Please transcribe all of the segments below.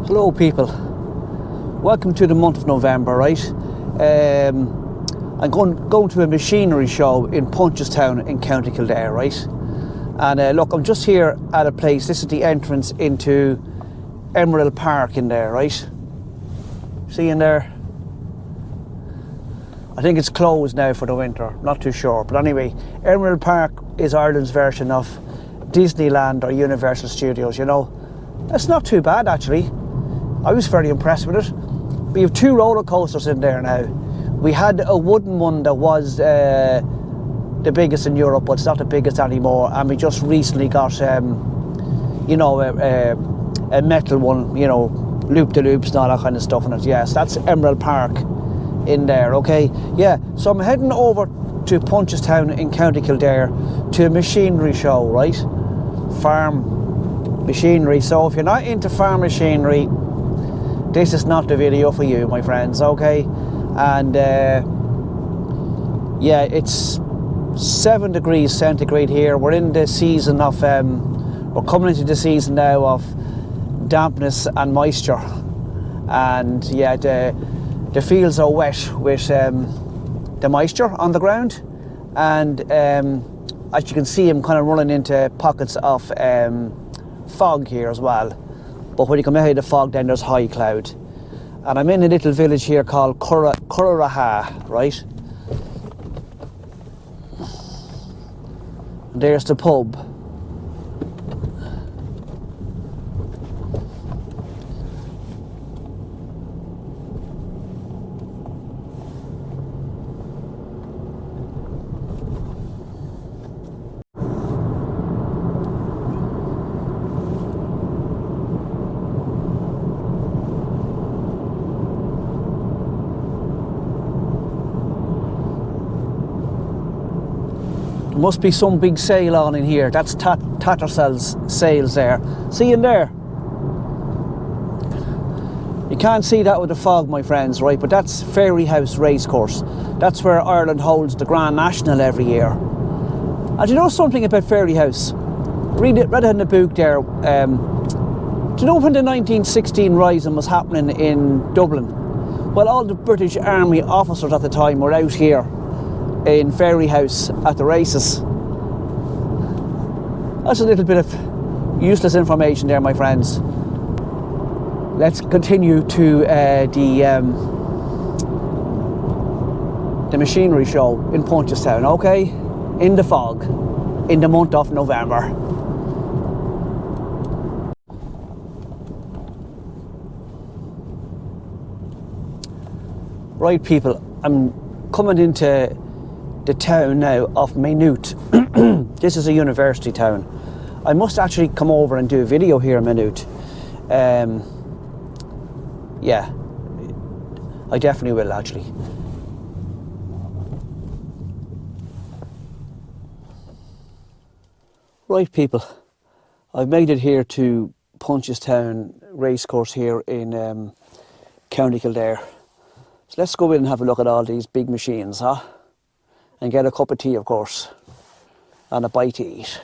Hello people, welcome to the month of November, right? I'm going to a machinery show in Punchestown in County Kildare, right? And look, I'm just here at a place. This is the entrance into Emerald Park in there, right? See in there? I think it's closed now for the winter, not too sure. But anyway, Emerald Park is Ireland's version of Disneyland or Universal Studios, you know. It's not too bad actually. I was very impressed with it. We have two roller coasters in there now. We had a wooden one that was the biggest in Europe, but it's not the biggest anymore. And we just recently got, you know, a metal one, you know, loop-de-loops and all that kind of stuff in it. Yes, that's Emerald Park in there, okay? Yeah, so I'm heading over to Punchestown in County Kildare to a machinery show, right? Farm machinery. So if you're not into farm machinery, this is not the video for you, my friends, okay? And yeah, it's 7 degrees centigrade here. We're in the season of, we're coming into the season now of dampness and moisture. And yeah, the fields are wet with the moisture on the ground. And as you can see, I'm kind of running into pockets of fog here as well. But when you come out of the fog, then there's high cloud. And I'm in a little village here called Curraha, right? And there's the pub. Must be some big sale on in here. That's Tattersall's sales there. See in there? You can't see that with the fog, my friends, right? But that's Fairyhouse Racecourse. That's where Ireland holds the Grand National every year. And do you know something about Fairyhouse? Read it in the book there. Do you know when the 1916 Rising was happening in Dublin? Well, all the British Army officers at the time were out here in Fairyhouse at the races. That's a little bit of useless information there, my friends. Let's continue to the machinery show in Punchestown, okay? In the fog, in the month of November. Right people, I'm coming into the town now of Maynooth. This is a university town. I must actually come over and do a video here in Maynooth. Yeah, I definitely will actually. Right people, I've made it here to Punchestown Racecourse here in County Kildare. So let's go in and have a look at all these big machines, huh? And get a cup of tea, of course, and a bite to eat.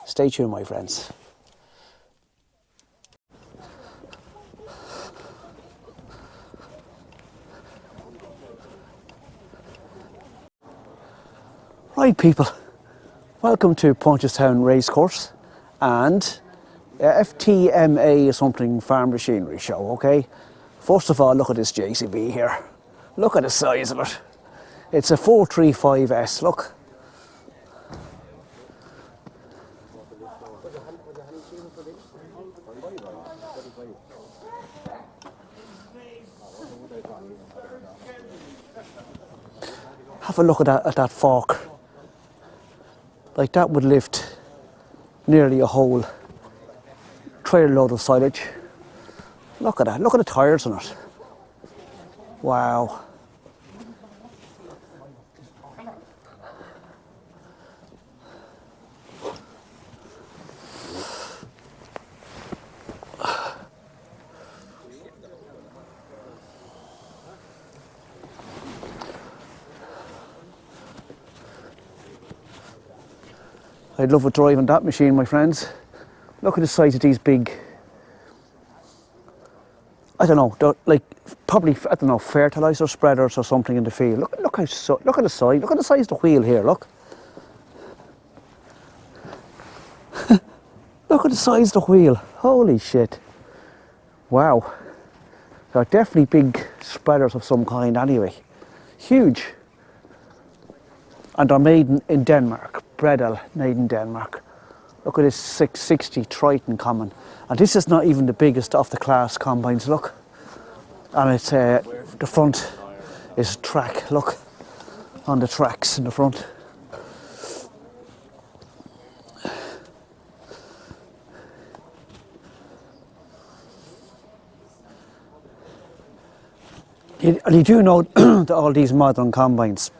Stay tuned, my friends. Right, people, welcome to Punchestown Racecourse and Ftmta or something farm machinery show, okay? First of all, look at this JCB here. Look at the size of it. It's a 435S, look. Have a look at that fork. Like that would lift nearly a whole trailer load of silage. Look at that, look at the tyres on it. Wow. I'd love a drive on that machine, my friends. Look at the size of these big I don't know, like probably, I don't know, fertilizer spreaders or something in the field. Look at the size. Look at the size of the wheel here. Look. Look at the size of the wheel. Holy shit. Wow. They're definitely big spreaders of some kind anyway. Huge. And they're made in Denmark. Bredel, made in Denmark. Look at this 660 Triton common. And this is not even the biggest of the Claas combines, look. And it's, the front is track, look. On the tracks in the front. And you do know that all these modern combines,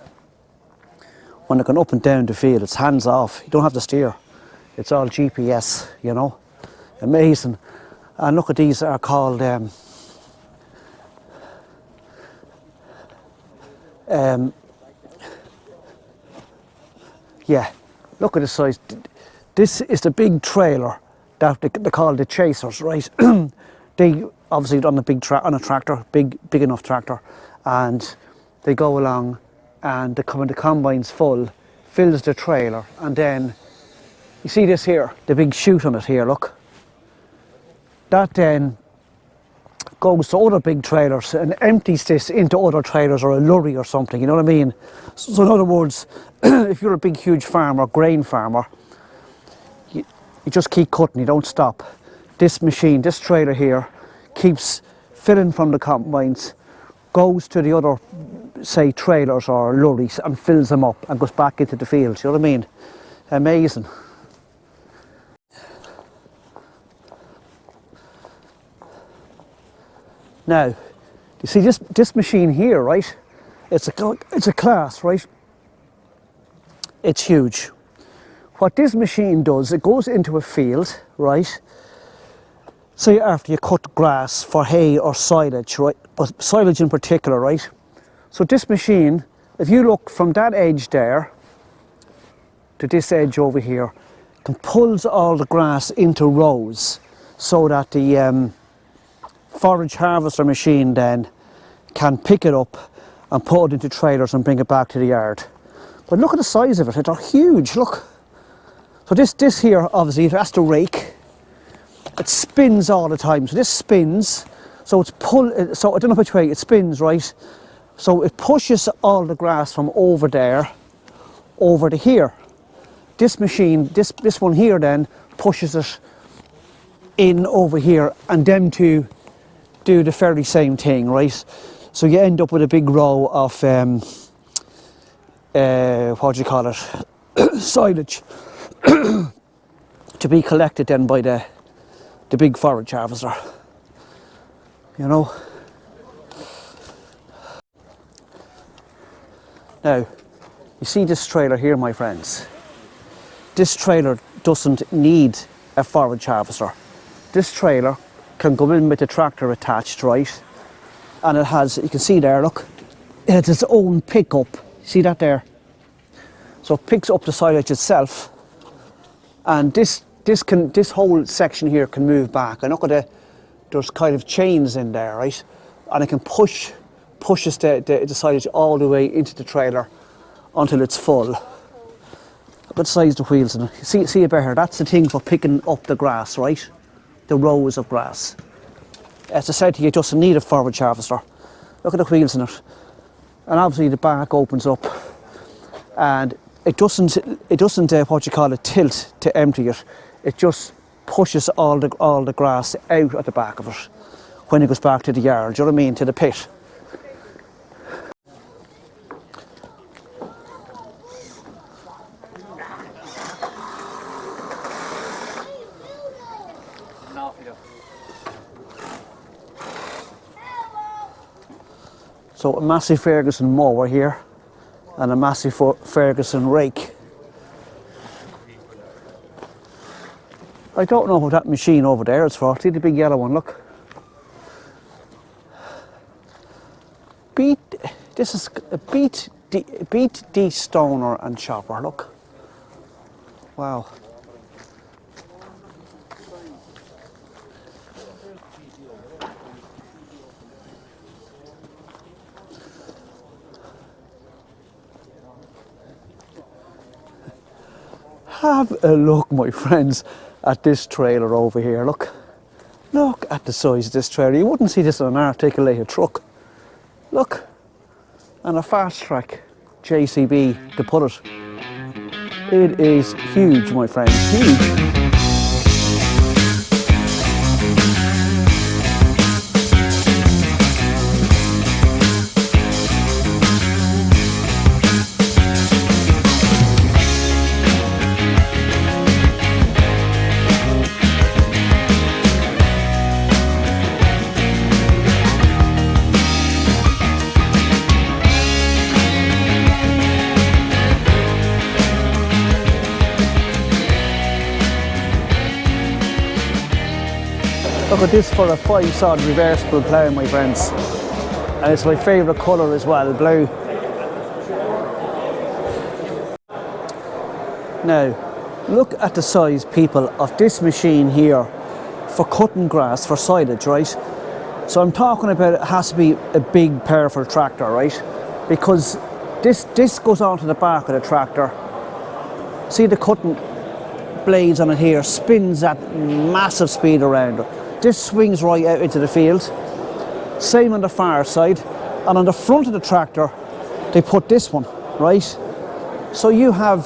when they're going up and down the field, it's hands off. You don't have to steer. It's all GPS, you know. Amazing. And look at these are called yeah, look at the size. This is the big trailer that they call the chasers, right? They obviously on a big on a tractor, big enough tractor, and they go along, and the combine's full, fills the trailer, and then you see this here, the big chute on it here. Look, that then goes to other big trailers and empties this into other trailers or a lorry or something. You know what I mean? So in other words, if you're a big huge farmer, grain farmer, you just keep cutting. You don't stop. This machine, this trailer here, keeps filling from the combines, goes to the other, say, trailers or lorries and fills them up and goes back into the field. You know what I mean? Amazing. Now, you see this machine here, right? It's a Claas, right? It's huge. What this machine does, it goes into a field, right? Say after you cut grass for hay or silage, right? But silage in particular, right? So this machine, if you look from that edge there to this edge over here, can pulls all the grass into rows so that the forage harvester machine then can pick it up and put it into trailers and bring it back to the yard. But look at the size of it, they're huge, look. So this here, obviously, that's the rake. It spins all the time, so this spins, so it's so I don't know which way, it spins, right? So it pushes all the grass from over there, over to here. This machine, this one here then, pushes it in over here, and them two do the very same thing, right? So you end up with a big row of, what do you call it, silage, to be collected then by the big forage harvester, you know. Now, you see this trailer here, my friends. This trailer doesn't need a forage harvester. This trailer can go in with the tractor attached, right? And it has, you can see there, look, it has its own pickup. See that there? So it picks up the silage itself, and this whole section here can move back. And look at there's kind of chains in there, right? And it can pushes the silage all the way into the trailer until it's full. Look at the size of the wheels in it. See it better? That's the thing for picking up the grass, right? The rows of grass. As I said to you, it doesn't need a forage harvester. Look at the wheels in it. And obviously the back opens up, and it doesn't what you call it, tilt to empty it. It just pushes all the grass out at the back of it when it goes back to the yard. Do you know what I mean? To the pit. So a Massey Ferguson mower here, and a Massey Ferguson rake. I don't know what that machine over there is for. See the big yellow one, look. This is a beat de-stoner and chopper, look. Wow. Have a look, my friends, at this trailer over here. Look at the size of this trailer. You wouldn't see this on an articulated truck. Look, and a fast track JCB to put it. It is huge, my friends, huge. Look at this for a 5-sod reversible plough, my friends. And it's my favourite colour as well, blue. Now, look at the size, people, of this machine here for cutting grass, for silage, right? So I'm talking about it has to be a big, powerful tractor, right? Because this goes onto the back of the tractor. See the cutting blades on it here, spins at massive speed around it. This swings right out into the field. Same on the far side. And on the front of the tractor, they put this one, right? So you have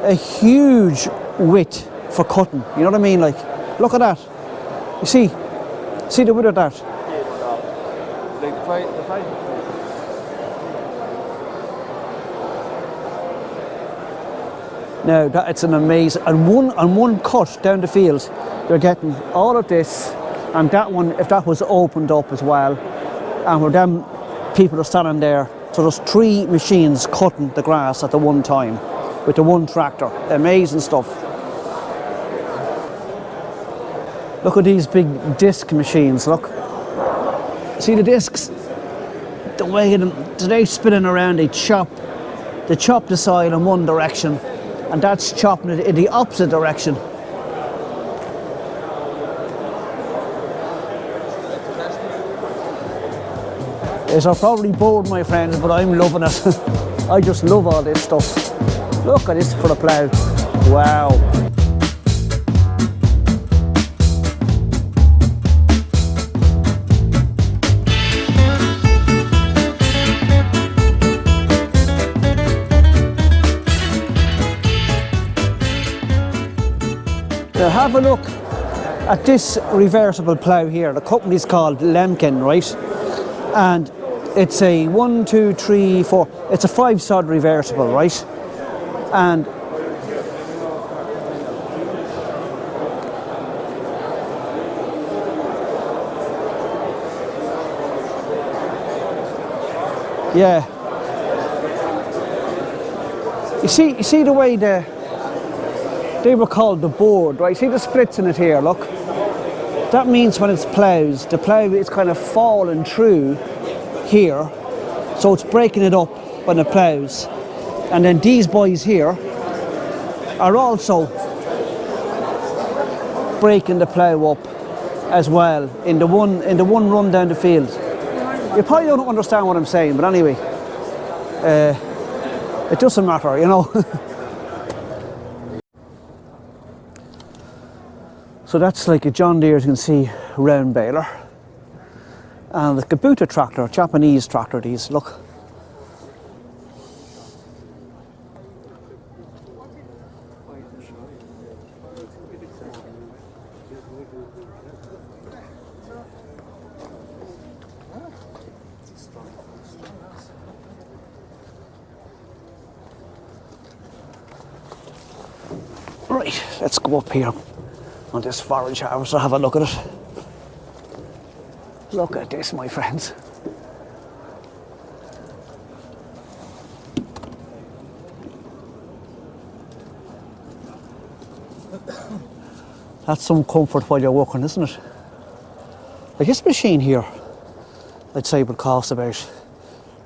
a huge width for cutting. You know what I mean? Like, look at that. You see the width of that? Now, it's an amazing, and one cut down the field, you're getting all of this, and that one, if that was opened up as well, and where them people are standing there, so there's 3 machines cutting the grass at the one time, with the one tractor. Amazing stuff. Look at these big disc machines, look. See the discs? The way they're spinning around, they chop the soil in one direction, and that's chopping it in the opposite direction. You're probably bored, my friends, but I'm loving it. I just love all this stuff. Look at this for a plough. Wow. Now have a look at this reversible plough here. The company's called Lemken, right? And it's a 1, 2, 3, 4. It's a 5-sod reversible, right? And yeah, you see the way they were called the board, right? See the splits in it here. Look, that means when it's ploughs, the plough is kind of falling through here, so it's breaking it up when it ploughs. And then these boys here are also breaking the plough up as well in the one run down the field. You probably don't understand what I'm saying, but anyway, it doesn't matter, you know. So that's like a John Deere, as you can see, round baler. And the Kubota tractor, Japanese tractor, these, look. Right, let's go up here on this forage harvester, have a look at it. Look at this, my friends. That's some comfort while you're working, isn't it? Like this machine here, I'd say would cost about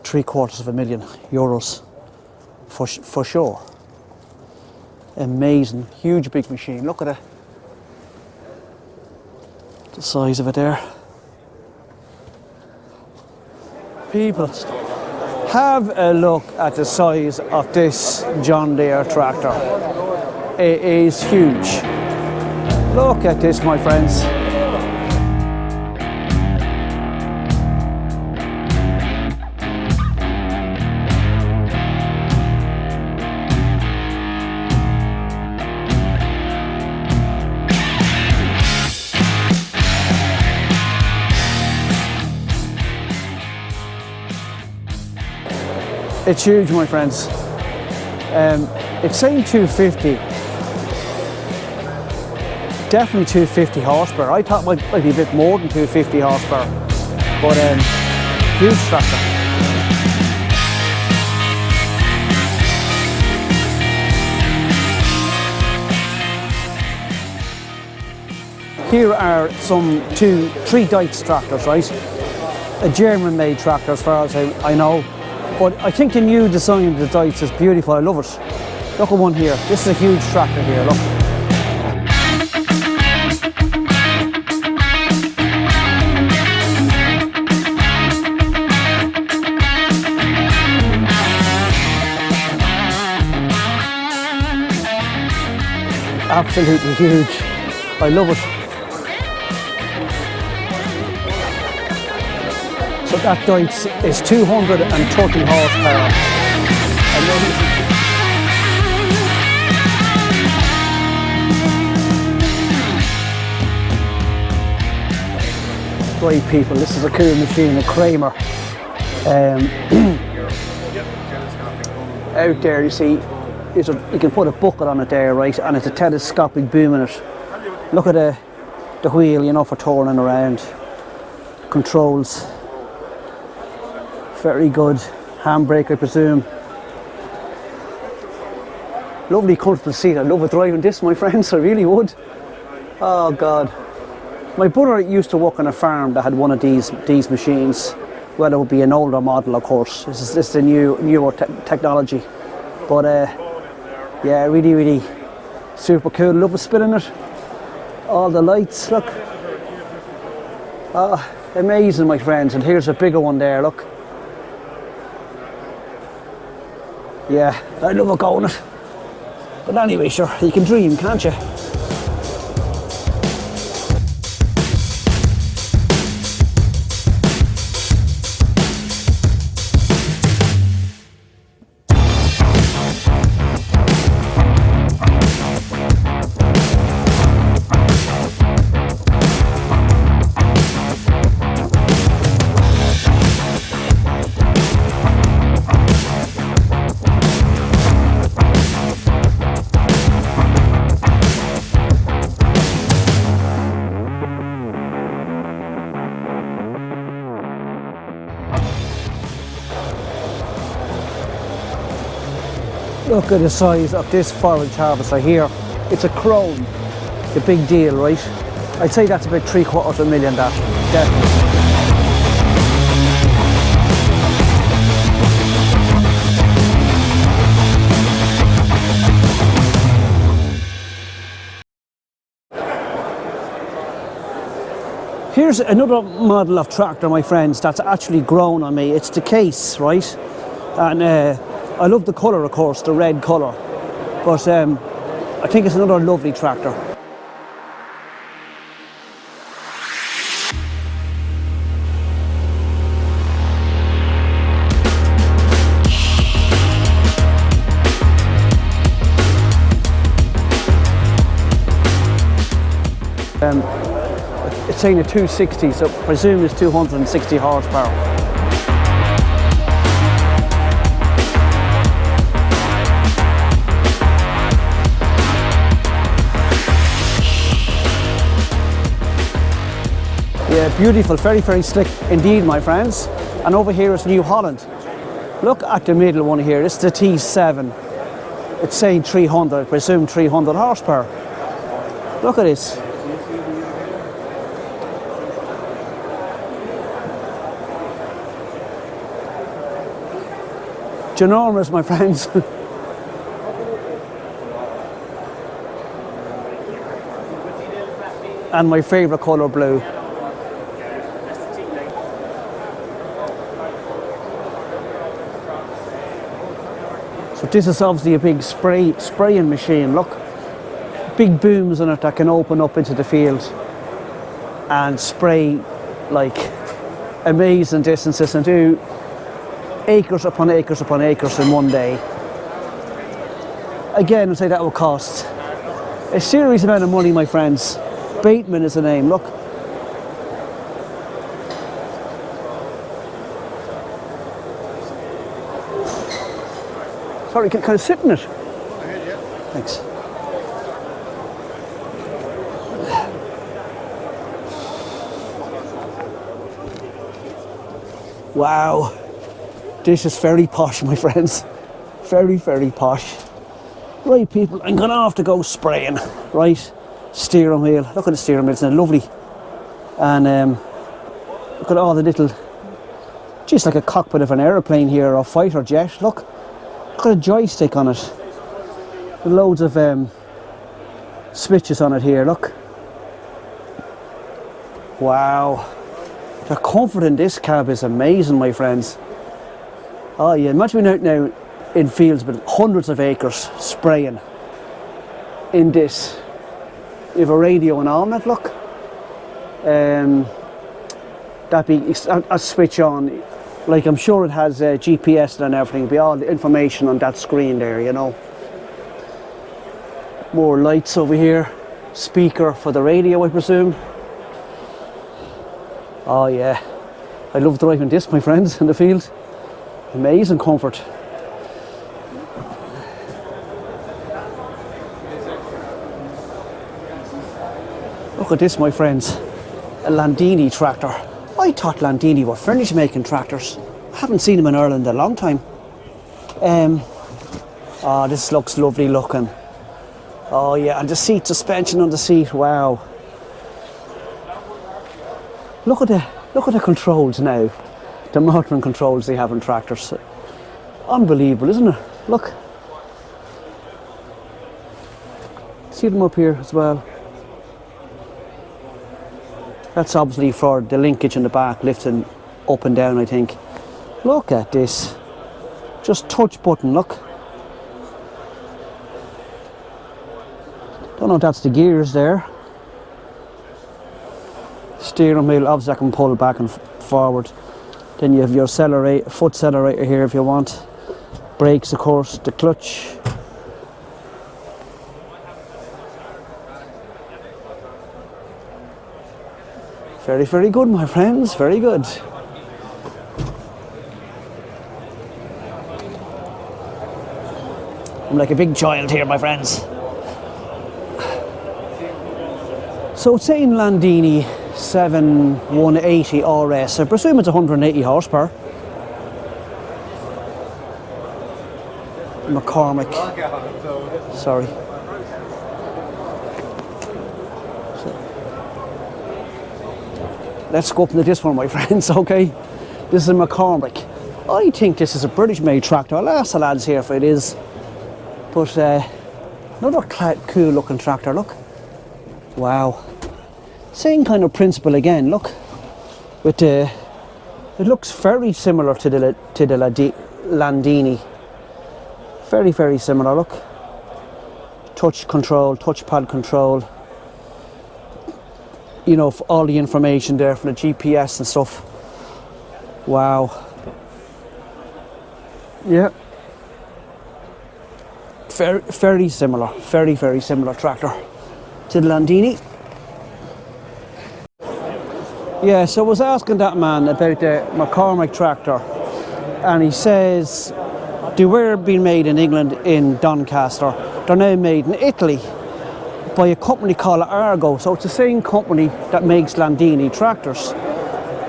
€750,000 for sure. Amazing, huge big machine. Look at it. The size of it there. People, have a look at the size of this John Deere tractor. It is huge. Look at this, my friends. It's huge, my friends. It's saying 250. Definitely 250 horsepower. I thought it might be a bit more than 250 horsepower. But huge tractor. Here are three Deutz tractors, right? A German-made tractor, as far as I know. But I think the new design of the Deutz is beautiful. I love it. Look at one here. This is a huge tractor here. Look. Absolutely huge. I love it. So that Deutz is 230 horsepower. Right, people, this is a cool machine, a Kramer. Out there, you see, you can put a bucket on it there, right, and it's a telescopic boom in it. Look at the wheel, you know, for turning around. Controls. Very good. Handbrake, I presume. Lovely comfortable seat. I love driving this, my friends, I really would. Oh God. My brother used to work on a farm that had one of these machines. Well, it would be an older model, of course. This is the newer technology. But yeah, really, really super cool. Love the spin in it. All the lights, look. Oh, amazing, my friends. And here's a bigger one there, look. Yeah, I love it going it. But anyway, sure, you can dream, can't you? Look at the size of this forage harvester here. It's a Chrome, a big deal, right? I'd say that's about $750,000, that, definitely. Here's another model of tractor, my friends, that's actually grown on me. It's the Case, right? And I love the colour, of course, the red colour. But I think it's another lovely tractor. It's saying a 260, so I presume it's 260 horsepower. Yeah, beautiful, very, very slick indeed, my friends. And over here is New Holland. Look at the middle one here, it's the T7. It's saying 300, I presume 300 horsepower. Look at this. Ginormous, my friends. And my favourite colour, blue. So this is obviously a big spraying machine, look. big booms on it that can open up into the field and spray like amazing distances and do acres upon acres upon acres in one day. Again, I'd say that will cost a serious amount of money, my friends. Bateman is the name, look. Sorry, can I sit in it? Thanks. Wow, this is very posh, my friends. Very, very posh. Right, people, I'm gonna have to go spraying. Right, steering wheel. Look at the steering wheel, isn't it lovely? And look at all the little, just like a cockpit of an aeroplane here, or fighter jet. Look at a joystick on it. With loads of switches on it here. Look. Wow. The comfort in this cab is amazing, my friends. Oh yeah, imagine being out now in fields with hundreds of acres spraying in this. You have a radio and all that, look. That'd be a switch on. Like, I'm sure it has GPS and everything. It'll be all the information on that screen there, you know. More lights over here. Speaker for the radio, I presume. Oh yeah, I love driving this, my friends, in the field. Amazing comfort. Look at this, my friends, a Landini tractor. I thought Landini were furniture making tractors. I haven't seen them in Ireland in a long time. Oh, this looks lovely looking. Oh yeah, and the seat suspension on the seat, wow. Look at the controls now. The modern controls they have in tractors. Unbelievable, isn't it? Look. See them up here as well. That's obviously for the linkage in the back, lifting up and down, I think. Look at this. Just touch button, look. Don't know if that's the gears there. Steering wheel, obviously I can pull back and forward. Then you have your foot accelerator here if you want. Brakes, of course, the clutch. Very, very good, my friends, very good. I'm like a big child here, my friends. So it's saying Landini 7180 RS. I presume it's 180 horsepower. McCormick. Sorry. Let's go up into this one, my friends, okay? This is a McCormick. I think this is a British made tractor. I'll ask the lads here if it is. But another cool looking tractor, look. Wow. Same kind of principle again, look. With it looks very similar to the Landini. Very, very similar, look. Touch control, touchpad control. You know, all the information there from the GPS and stuff. Wow. Yeah. Very, very similar. Very, very similar tractor to the Landini. Yeah, so I was asking that man about the McCormick tractor, and he says they were being made in England in Doncaster. They're now made in Italy by a company called Argo. So it's the same company that makes Landini tractors.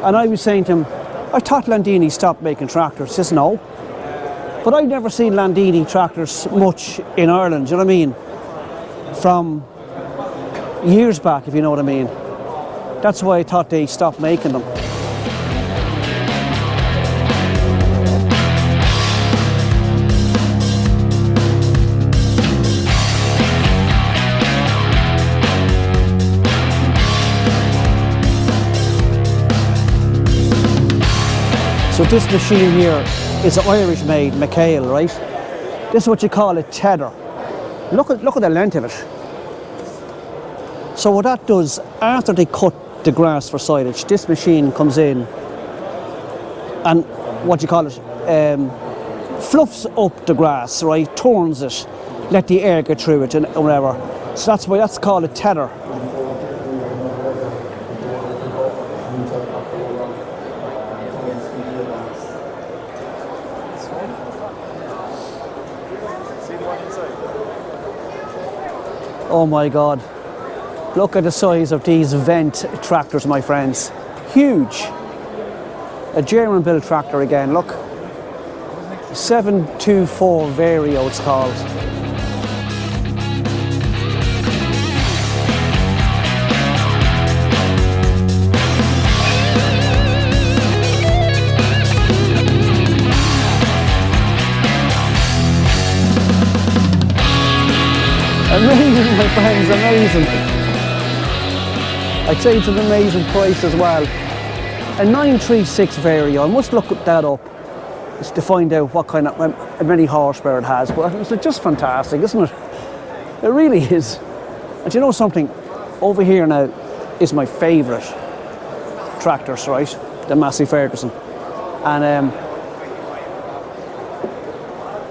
And I was saying to him, I thought Landini stopped making tractors. He says no. But I've never seen Landini tractors much in Ireland, do you know what I mean? From years back, if you know what I mean. That's why I thought they stopped making them. So this machine here is Irish made, McHale, right? This is what you call a tether. Look at the length of it. So what that does, after they cut the grass for silage, this machine comes in and what do you call it, fluffs up the grass, right, turns it, let the air get through it and whatever. So that's why that's called a tether. Oh my God, look at the size of these Fendt tractors, my friends. Huge. A German built tractor again, look. 724 Vario it's called. Amazing, my friends, amazing. I'd say it's an amazing price as well. A 936 Vario, I must look that up just to find out what kind of, how many horsepower it has, but it's just fantastic, isn't it? It really is. And you know something, over here now is my favourite tractors, right? The Massey Ferguson. And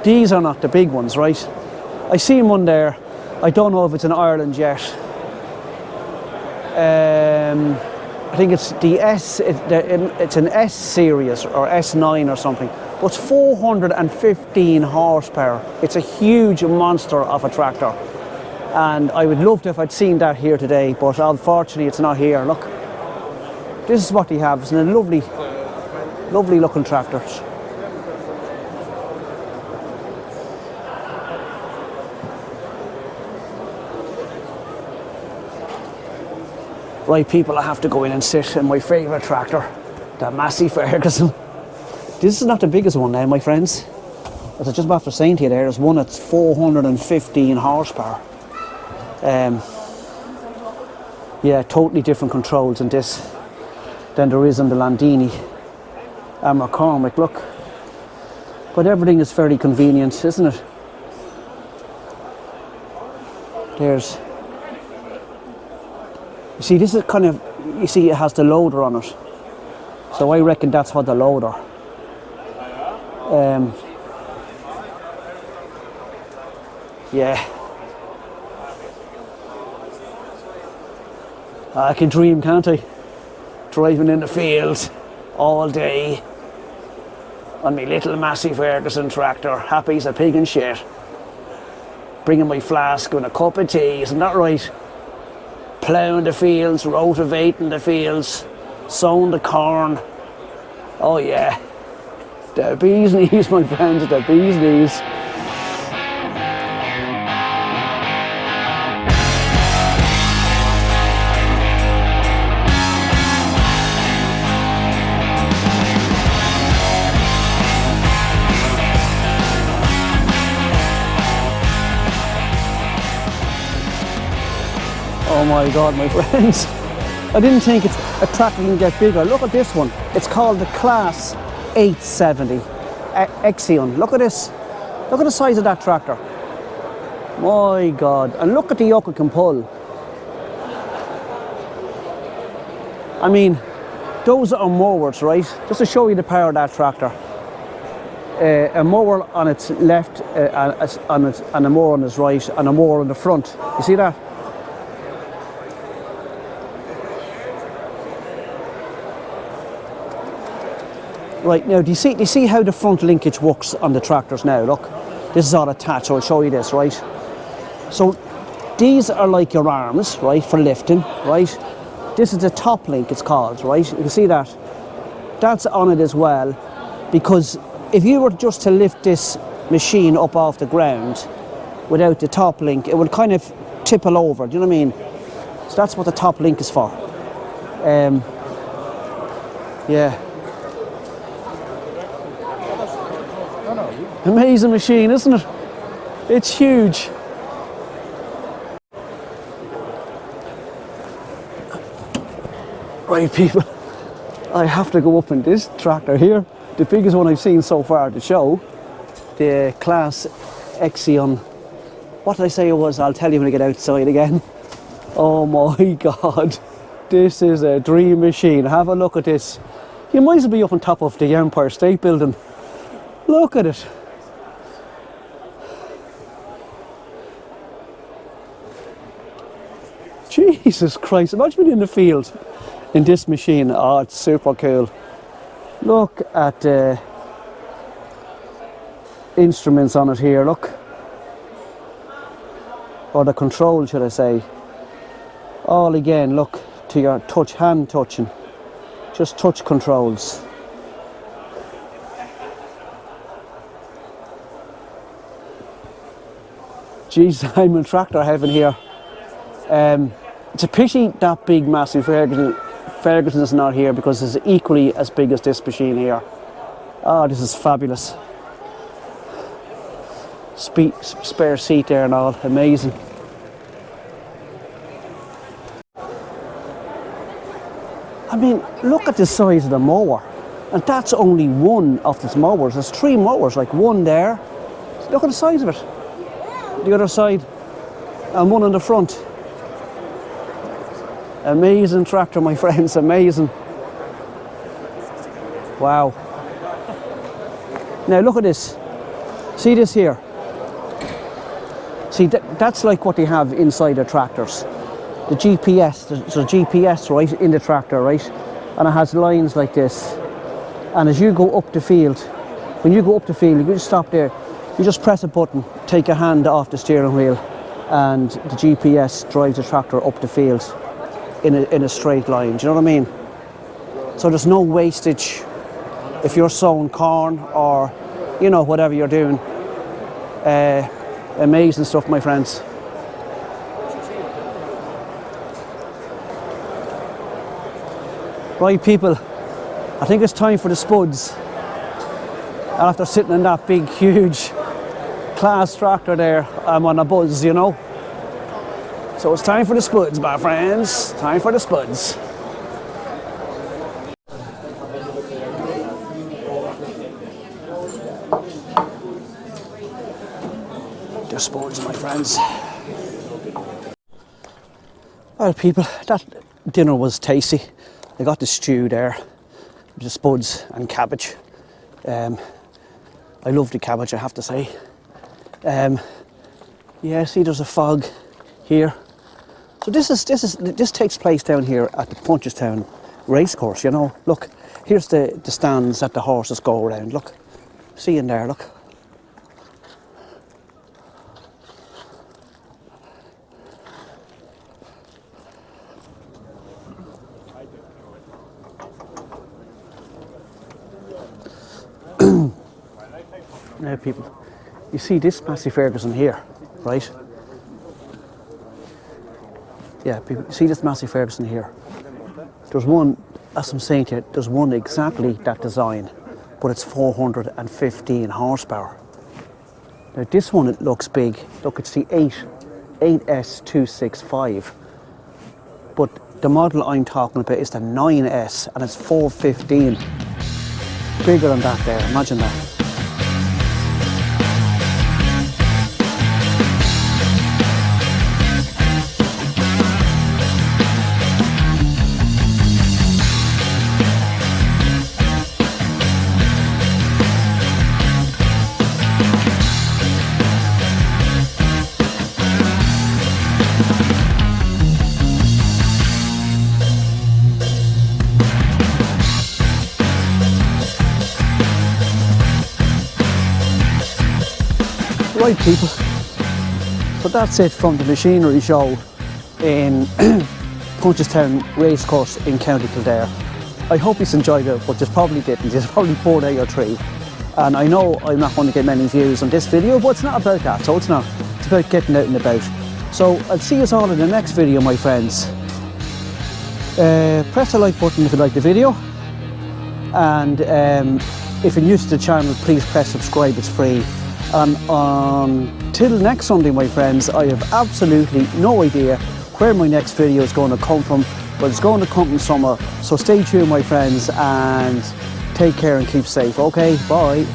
these are not the big ones, right? I seen one there. I don't know if it's in Ireland yet. I think it's the S, it's an S series or S9 or something. But it's 415 horsepower. It's a huge monster of a tractor. And I would love to if I'd seen that here today, but unfortunately it's not here. Look, this is what they have. It's a lovely, lovely looking tractors. Right, people, I have to go in and sit in my favourite tractor, the Massey Ferguson. This is not the biggest one now, my friends. As I just after saying to you, there's one that's 415 horsepower. Yeah, totally different controls in this than there is in the Landini and McCormick, look. But everything is very convenient, isn't it? There's... You see, this is kind of, you see it has the loader on it. So I reckon that's what the loader. Yeah. I can dream, can't I? Driving in the field all day on my little Massey Ferguson tractor, happy as a pig in shit. Bringing my flask and a cup of tea, isn't that right? Ploughing the fields, rotivating the fields, sowing the corn. Oh yeah, the bee's knees, my friends, the bee's knees. Oh my God, my friends. I didn't think a tractor can get bigger. Look at this one. It's called the Claas 870 Exion. Look at this. Look at the size of that tractor. My God. And look at the yoke it can pull. I mean, those are mowers, right? Just to show you the power of that tractor. A mower on its left and a mower on its right and a mower on the front. You see that? Right, now do you see how the front linkage works on the tractors now? Look, this is all attached, so I'll show you this, right? So these are like your arms, right, for lifting, right? This is the top link, it's called, right? You can see that. That's on it as well, because if you were just to lift this machine up off the ground without the top link, it would kind of tipple over, do you know what I mean? So that's what the top link is for. Yeah. Amazing machine, isn't it? It's huge. Right, people, I have to go up in this tractor here, the biggest one I've seen so far to show, the Claas Exion. What did I say it was? I'll tell you when I get outside again. Oh my God, this is a dream machine. Have a look at this. You might as well be up on top of the Empire State Building. Look at it. Jesus Christ, imagine being in the field in this machine. Oh, it's super cool. Look at the instruments on it here, look. Or the control, should I say. All again, look, to your touch, hand touching. Just touch controls. Jeez, I'm in tractor heaven here. It's a pity that big Massey Ferguson is not here, because it's equally as big as this machine here. Oh, this is fabulous. Spare seat there and all, amazing. I mean, look at the size of the mower. And that's only one of these mowers. There's 3 mowers, like one there. Look at the size of it. The other side, and one in the front. Amazing tractor, my friends, amazing. Wow. Now look at this. See this here? See, that's like what they have inside the tractors. The GPS, there's a GPS right in the tractor, right? And it has lines like this. And as you go up the field, when you go up the field, you just stop there. You just press a button, take a hand off the steering wheel, and the GPS drives the tractor up the field in a straight line. Do you know what I mean? So there's no wastage if you're sowing corn or, you know, whatever you're doing. Amazing stuff, my friends. Right, people, I think it's time for the spuds. After sitting in that big, huge Claas tractor there, I'm on a buzz, you know. So it's time for the spuds, my friends. Time for the spuds. The spuds, my friends. Well, people, that dinner was tasty. I got the stew there, the spuds and cabbage. I love the cabbage, I have to say. Yeah, see, there's a fog here. So this takes place down here at the Punchestown racecourse. You know, look, here's the stands that the horses go around. Look, see in there, look. Now, people, you see this Massey Ferguson here, right? Yeah, people, you see this Massey Ferguson here. There's one, as I'm saying to you, there's one exactly that design, but it's 415 horsepower. Now this one, it looks big. Look, it's the 8S265. But the model I'm talking about is the 9S, and it's 415. Bigger than that there, imagine that. Right, people, so that's it from the machinery show in Punchestown Racecourse in County Kildare. I hope you enjoyed it, but you probably didn't. You probably poured out your tree. And I know I'm not going to get many views on this video, but it's not about that, so it's not. It's about getting out and about. So I'll see you all in the next video, my friends. Press the like button if you like the video. And if you're new to the channel, please press subscribe, it's free. And until next Sunday, my friends, I have absolutely no idea where my next video is going to come from, but it's going to come from somewhere. So stay tuned, my friends, and take care and keep safe. Okay, bye.